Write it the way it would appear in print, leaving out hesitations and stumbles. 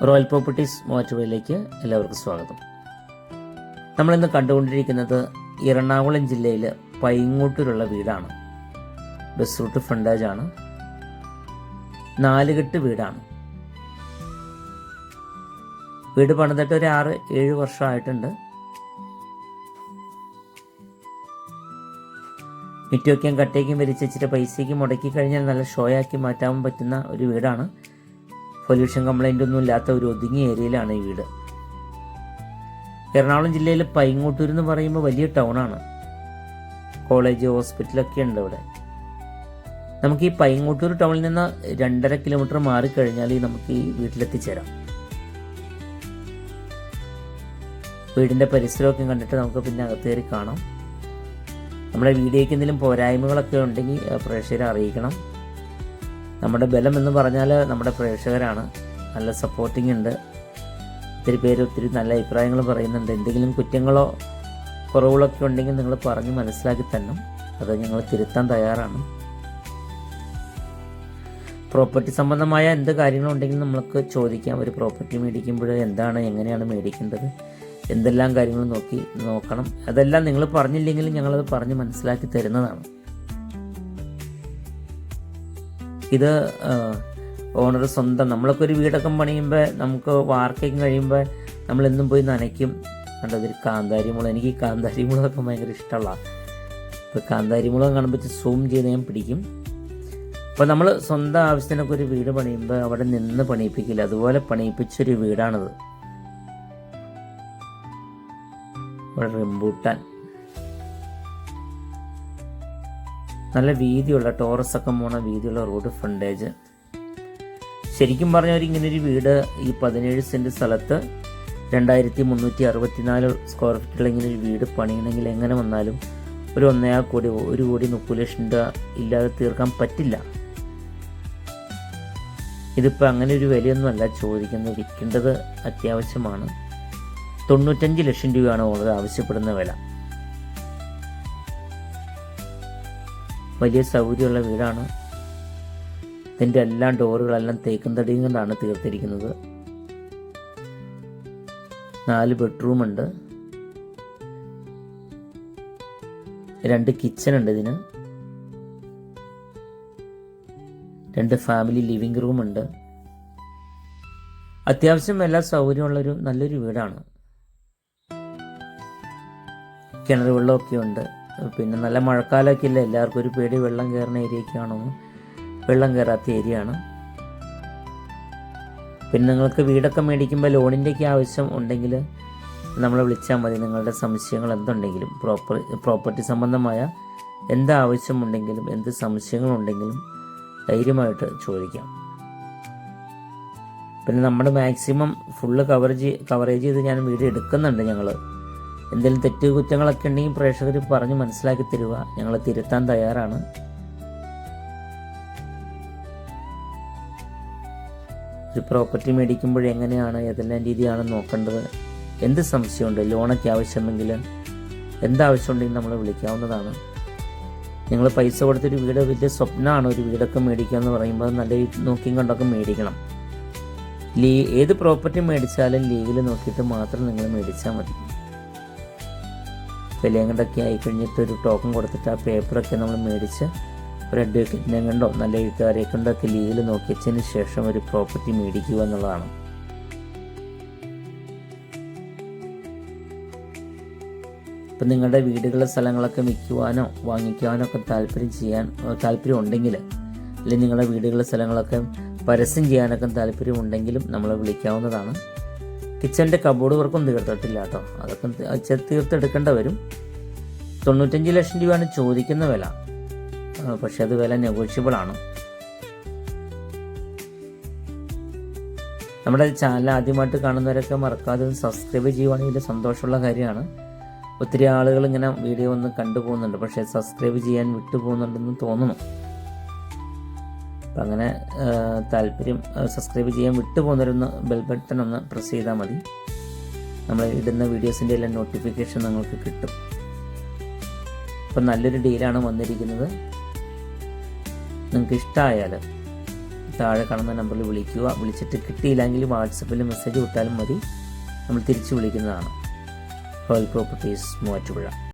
Royal properties മൂവാറ്റുപുഴയിലേക്ക് എല്ലാവർക്കും സ്വാഗതം. നമ്മളിന്ന് കണ്ടുകൊണ്ടിരിക്കുന്നത് എറണാകുളം ജില്ലയിൽ പൈങ്ങോട്ടൂരുള്ള വീടാണ്. ബസ് റൂട്ട് ഫ്രണ്ടേജ് ആണ്. 4 കെട്ട് വീടാണ്. വീട് പണിതിട്ട് ഒരു 6-7 വർഷമായിട്ടുണ്ട്. മിറ്റൊക്കെയും കട്ടയ്ക്കും വലിച്ചിട്ട് പൈസയ്ക്ക് മുടക്കി കഴിഞ്ഞാൽ നല്ല ഷോയാക്കി മാറ്റാൻ പറ്റുന്ന ഒരു വീടാണ്. പൊല്യൂഷൻ കംപ്ലൈൻ്റ് ഒന്നും ഇല്ലാത്ത ഒരു ഒതുങ്ങിയ ഏരിയയിലാണ് ഈ വീട്. എറണാകുളം ജില്ലയിൽ പൈങ്ങോട്ടൂർ എന്ന് പറയുമ്പോൾ വലിയ ടൗണാണ്. കോളേജ്, ഹോസ്പിറ്റലൊക്കെ ഉണ്ട് ഇവിടെ. നമുക്ക് ഈ പൈങ്ങോട്ടൂർ ടൗണിൽ നിന്ന് 2.5 കിലോമീറ്റർ മാറിക്കഴിഞ്ഞാൽ നമുക്ക് ഈ വീട്ടിലെത്തിച്ചേരാം. വീടിൻ്റെ പരിസരമൊക്കെ കണ്ടിട്ട് നമുക്ക് പിന്നെ അകത്ത് കയറി കാണാം. നമ്മുടെ വീഡിയോയ്ക്ക് എന്തെങ്കിലും പോരായ്മകളൊക്കെ ഉണ്ടെങ്കിൽ പ്രേക്ഷകരെ അറിയിക്കണം. നമ്മുടെ ബലം എന്ന് പറഞ്ഞാൽ നമ്മുടെ പ്രേക്ഷകരാണ്. നല്ല സപ്പോർട്ടിംഗ് ഉണ്ട്. ഒത്തിരി പേര് ഒത്തിരി നല്ല അഭിപ്രായങ്ങൾ പറയുന്നുണ്ട്. എന്തെങ്കിലും കുറ്റങ്ങളോ കുറവുകളൊക്കെ ഉണ്ടെങ്കിൽ നിങ്ങൾ പറഞ്ഞ് മനസ്സിലാക്കി തരണം. അത് ഞങ്ങൾ തിരുത്താൻ തയ്യാറാണ്. പ്രോപ്പർട്ടി സംബന്ധമായ എന്ത് കാര്യങ്ങളുണ്ടെങ്കിലും നമ്മൾക്ക് ചോദിക്കാം. ഒരു പ്രോപ്പർട്ടി മേടിക്കുമ്പോൾ എന്താണ്, എങ്ങനെയാണ് മേടിക്കേണ്ടത്, എന്തെല്ലാം കാര്യങ്ങൾ നോക്കണം. അതെല്ലാം നിങ്ങൾ പറഞ്ഞില്ലെങ്കിലും ഞങ്ങളത് പറഞ്ഞ് മനസ്സിലാക്കി തരുന്നതാണ്. ഇത് ഓണർ സ്വന്തം. നമ്മളൊക്കെ ഒരു വീടൊക്കെ പണിയുമ്പോൾ നമുക്ക് വാർക്കൊക്കെ കഴിയുമ്പോൾ നമ്മളെന്നും പോയി നനയ്ക്കും. കണ്ടതൊരു കാന്താരിമുളക്. എനിക്ക് ഈ കാന്താരിമുളകൊക്കെ ഭയങ്കര ഇഷ്ടമുള്ള. ഇപ്പോൾ കാന്താരിമുളക് കാണുമ്പോൾ സൂം ചെയ്ത് ഞാൻ പിടിക്കും. അപ്പോൾ നമ്മൾ സ്വന്തം ആവശ്യത്തിനൊക്കെ ഒരു വീട് പണിയുമ്പോൾ അവിടെ നിന്ന് പണിയിപ്പിക്കില്ല. അതുപോലെ പണിയിപ്പിച്ചൊരു വീടാണിത്. ഇവിടെ റംബൂട്ടാൻ, നല്ല വീതിയുള്ള ടോറസൊക്കെ പോണ വീതിയുള്ള റോഡ് ഫ്രണ്ടേജ്. ശരിക്കും പറഞ്ഞാൽ ഇങ്ങനൊരു വീട് ഈ 17 സെൻറ്റ് സ്ഥലത്ത് 2364 സ്ക്വയർ ഫീറ്റുള്ള ഇങ്ങനൊരു വീട് പണിയണമെങ്കിൽ എങ്ങനെ വന്നാലും ഒരു 1,30,00,000 രൂപ ഇല്ലാതെ തീർക്കാൻ പറ്റില്ല. ഇതിപ്പോൾ അങ്ങനെ ഒരു വിലയൊന്നുമല്ല ചോദിക്കുന്നത്. വിൽക്കേണ്ടത് അത്യാവശ്യമാണ്. 95 ലക്ഷം രൂപയാണ് ഓണർ ആവശ്യപ്പെടുന്ന വില. വലിയ സൗകര്യമുള്ള വീടാണ്. ഇതിൻ്റെ എല്ലാ ഡോറുകളെല്ലാം തേക്കും തടിയും കൊണ്ടാണ് തീർത്തിരിക്കുന്നത്. 4 ബെഡ്റൂമുണ്ട്. 2 കിച്ചൺ ഉണ്ട്. ഇതിന് 2 ഫാമിലി ലിവിംഗ് റൂമുണ്ട്. അത്യാവശ്യം എല്ലാ സൗകര്യമുള്ളൊരു നല്ലൊരു വീടാണ്. കിണർ വെള്ളമൊക്കെ ഉണ്ട്. പിന്നെ നല്ല മഴക്കാലമൊക്കെ ഇല്ല. എല്ലാവർക്കും ഒരു പേടി വെള്ളം കയറുന്ന ഏരിയയൊക്കെയാണോ. വെള്ളം കയറാത്ത ഏരിയ ആണ്. പിന്നെ നിങ്ങൾക്ക് വീടൊക്കെ മേടിക്കുമ്പോൾ ലോണിൻ്റെയൊക്കെ ആവശ്യം ഉണ്ടെങ്കിൽ നമ്മളെ വിളിച്ചാൽ മതി. നിങ്ങളുടെ സംശയങ്ങൾ എന്തുണ്ടെങ്കിലും പ്രോപ്പർട്ടി സംബന്ധമായ എന്ത് ആവശ്യമുണ്ടെങ്കിലും എന്ത് സംശയങ്ങളുണ്ടെങ്കിലും ധൈര്യമായിട്ട് ചോദിക്കാം. പിന്നെ നമ്മുടെ മാക്സിമം ഫുള്ള് കവറേജ് ചെയ്ത് ഞാൻ വീഡിയോ എടുക്കുന്നുണ്ട്. ഞങ്ങൾ എന്തെങ്കിലും തെറ്റ് കുറ്റങ്ങളൊക്കെ ഉണ്ടെങ്കിൽ പ്രേക്ഷകർ പറഞ്ഞ് മനസ്സിലാക്കി തരിക. ഞങ്ങൾ തിരുത്താൻ തയ്യാറാണ്. ഒരു പ്രോപ്പർട്ടി മേടിക്കുമ്പോൾ എങ്ങനെയാണ്, ഏതെല്ലാം രീതിയാണ് നോക്കേണ്ടത്, എന്ത് സംശയമുണ്ട്, ലോണൊക്കെ ആവശ്യമെങ്കിൽ എന്താവശ്യമുണ്ടെങ്കിൽ നമ്മൾ വിളിക്കാവുന്നതാണ്. നിങ്ങൾ പൈസ കൊടുത്തൊരു വീട് വലിയ സ്വപ്നമാണ്. ഒരു വീടൊക്കെ മേടിക്കുക എന്ന് പറയുമ്പോൾ നല്ല നോക്കിയും കണ്ടൊക്കെ മേടിക്കണം. ഏത് പ്രോപ്പർട്ടി മേടിച്ചാലും ലീഗിൽ നോക്കിയിട്ട് മാത്രം നിങ്ങൾ മേടിച്ചാൽ മതി. വിലയും കൊണ്ടൊക്കെ ആയിക്കഴിഞ്ഞിട്ട് ഒരു ടോക്കൺ കൊടുത്തിട്ട് ആ പേപ്പറൊക്കെ നമ്മൾ മേടിച്ച് ഒരു അഡ്വക്കേറ്റിനെ കണ്ടോ നല്ല എഴുത്തുകാരെ കൊണ്ടൊക്കെ ലീഗിൽ നോക്കിയതിന് ശേഷം ഒരു പ്രോപ്പർട്ടി മേടിക്കുക എന്നുള്ളതാണ്. ഇപ്പം നിങ്ങളുടെ വീടുകളുടെ സ്ഥലങ്ങളൊക്കെ വിൽക്കുവാനോ വാങ്ങിക്കുവാനോ ഒക്കെ താല്പര്യം ഉണ്ടെങ്കിൽ, അല്ലെങ്കിൽ നിങ്ങളുടെ വീടുകളുടെ സ്ഥലങ്ങളൊക്കെ പരസ്യം ചെയ്യാനൊക്കെ താല്പര്യമുണ്ടെങ്കിലും നമ്മളെ വിളിക്കാവുന്നതാണ്. കിച്ചൻ്റെ കബോർഡ് വർക്കും തീർത്തിട്ടില്ല കേട്ടോ. അതൊക്കെ തീർത്തെടുക്കേണ്ട വരും. 95 ലക്ഷം രൂപയാണ് ചോദിക്കുന്ന വില. പക്ഷെ അത് വില നെഗോഷ്യബിൾ ആണ്. നമ്മുടെ ചാനൽ ആദ്യമായിട്ട് കാണുന്നവരൊക്കെ മറക്കാതെ സബ്സ്ക്രൈബ് ചെയ്യുവാണെങ്കിൽ സന്തോഷമുള്ള കാര്യമാണ്. ഒത്തിരി ആളുകൾ ഇങ്ങനെ വീഡിയോ ഒന്ന് കണ്ടുപോകുന്നുണ്ട്, പക്ഷേ സബ്സ്ക്രൈബ് ചെയ്യാൻ വിട്ടുപോകുന്നുണ്ടെന്ന് തോന്നുന്നു. അപ്പം അങ്ങനെ സബ്സ്ക്രൈബ് ചെയ്യാൻ വിട്ടുപോകുന്നവരൊന്ന് ബെൽ ബട്ടൺ ഒന്ന് പ്രസ് ചെയ്താൽ മതി. നമ്മൾ ഇടുന്ന വീഡിയോസിൻ്റെ എല്ലാം നോട്ടിഫിക്കേഷൻ നിങ്ങൾക്ക് കിട്ടും. അപ്പം നല്ലൊരു ഡീലാണ് വന്നിരിക്കുന്നത്. നിങ്ങൾക്ക് ഇഷ്ടമായാൽ താഴെ കാണുന്ന നമ്പറിൽ വിളിക്കുക. വിളിച്ചിട്ട് കിട്ടിയില്ലെങ്കിൽ വാട്സപ്പിൽ മെസ്സേജ് വിട്ടാലും മതി, നമ്മൾ തിരിച്ച് വിളിക്കുന്നതാണ്. Royal properties Muvattupuzha.